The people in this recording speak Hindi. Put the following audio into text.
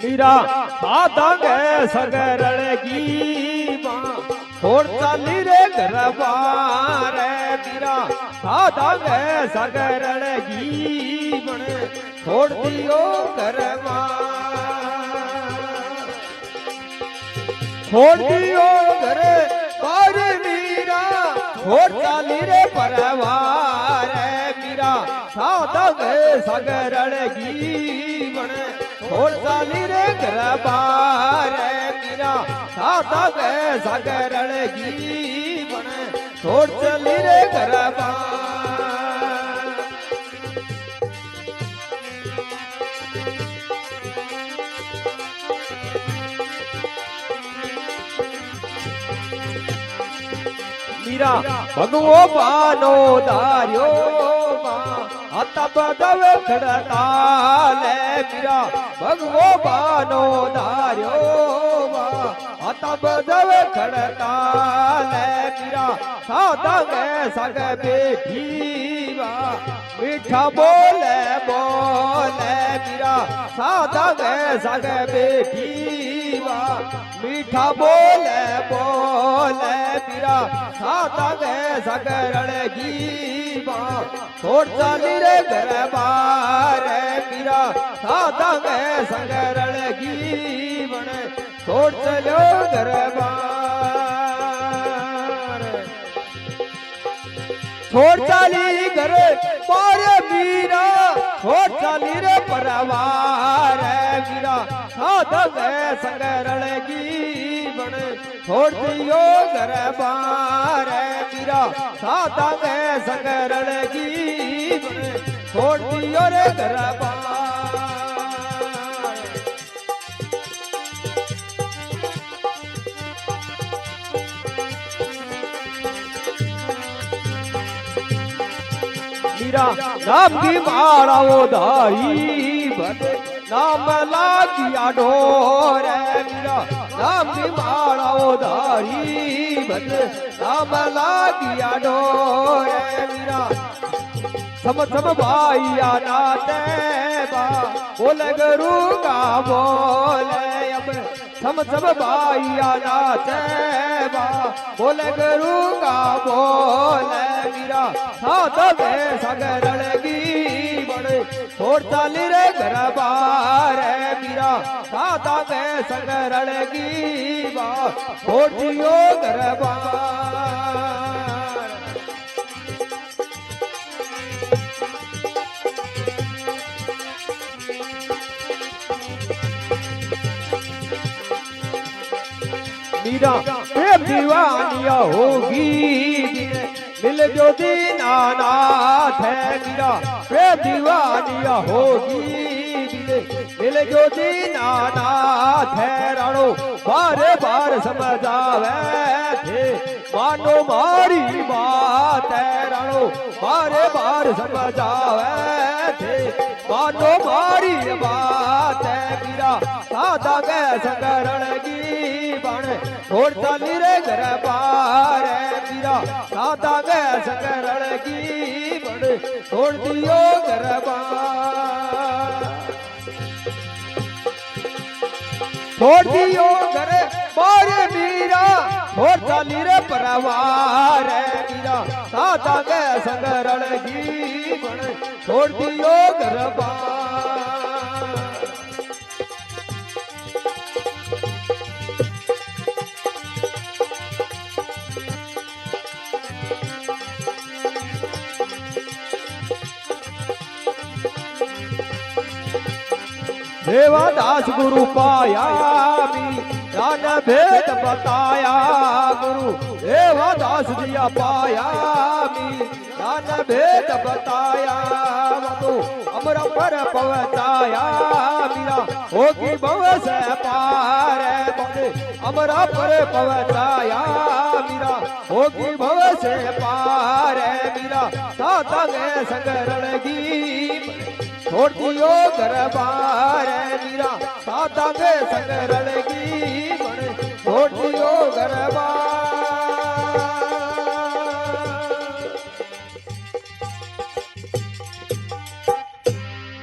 मीरा साधांगे सगरड़गी छोड़ चाली रे घरबार मीरा साधांगे सगरड़गी छोड़ दियो घरबार छोड़ दियो घर बार मीरा छोड़ चाली रे परवार मीरा साधांगे सगरड़गी छोड़ चाली रे घर बार मीरा साधांगे सगरड़गी छोड़ चली रे घर बार मीरा भगवो बानो दार्यो तब दव खड़ताल मीरा भगवो बानो दार्यो तब दव खड़ताल मीरा साधांगे सग बेठी मीठा बोले बोले मीरा साधांगे सग बेठी मीठा बोले बोले मीरा साधांगे सगरड़गी छोड़ चाली रे घर बार मीरा साधांगे सगरड़गी छोड़ चलो घर बार छोड़ चाली घर बार मीरा छोड़ चाली रे परवार मीरा साधांगे सगरड़गी छोड़ दियो घर बार मीरा साधांगे सगरड़गी छोड़ दियो रे घर बार मीरा नाम की माला उधारी बने नाम लागिया ढोर मीरा नाम की माला उधारी बने नाम लागिया ढोर मीरा सम सम भाइया नाते बा बोले गुरु का बोले अब सम सम भाइया नाते बा बोले गुरु का बोले मीरा साधांगे सगरड़गी छोड़ चाली रे घर बार मीरा साधांगे सगरड़गी छोड़ दियो घर बार मीरा प्रेम दीवानिया होगी मिल जो दीनानाथ है मीरा प्रेम दीवानिया होगी मिल जो दीनानाथ है राणो बारे बार समझावे थे मानो मारी बात है राणो बारे बार समझावे थे मानो मारी बात है मीरा साधांगे सगरड़गी छोड़ चाली रे घर बार मीरा साधांगे सगरड़गी छोड़ दियो घर बार छोड़ दियो घर बार मीरा छोड़ चाली रे परवार मीरा साधांगे सगरड़गी छोड़ दियो घर बार देवादास गुरु पाया ज्ञान भेद बताया गुरु देवादास दिया पाया ज्ञान भेद बताया तो अमर पर पहुंचाया मीरा होगी भव से पार अमर पर पहुंचाया मीरा होगी भव से पार मीरा साधांगे सगरड़गी छोड़ दियो घर बार मीरा साधांगे सगरड़गी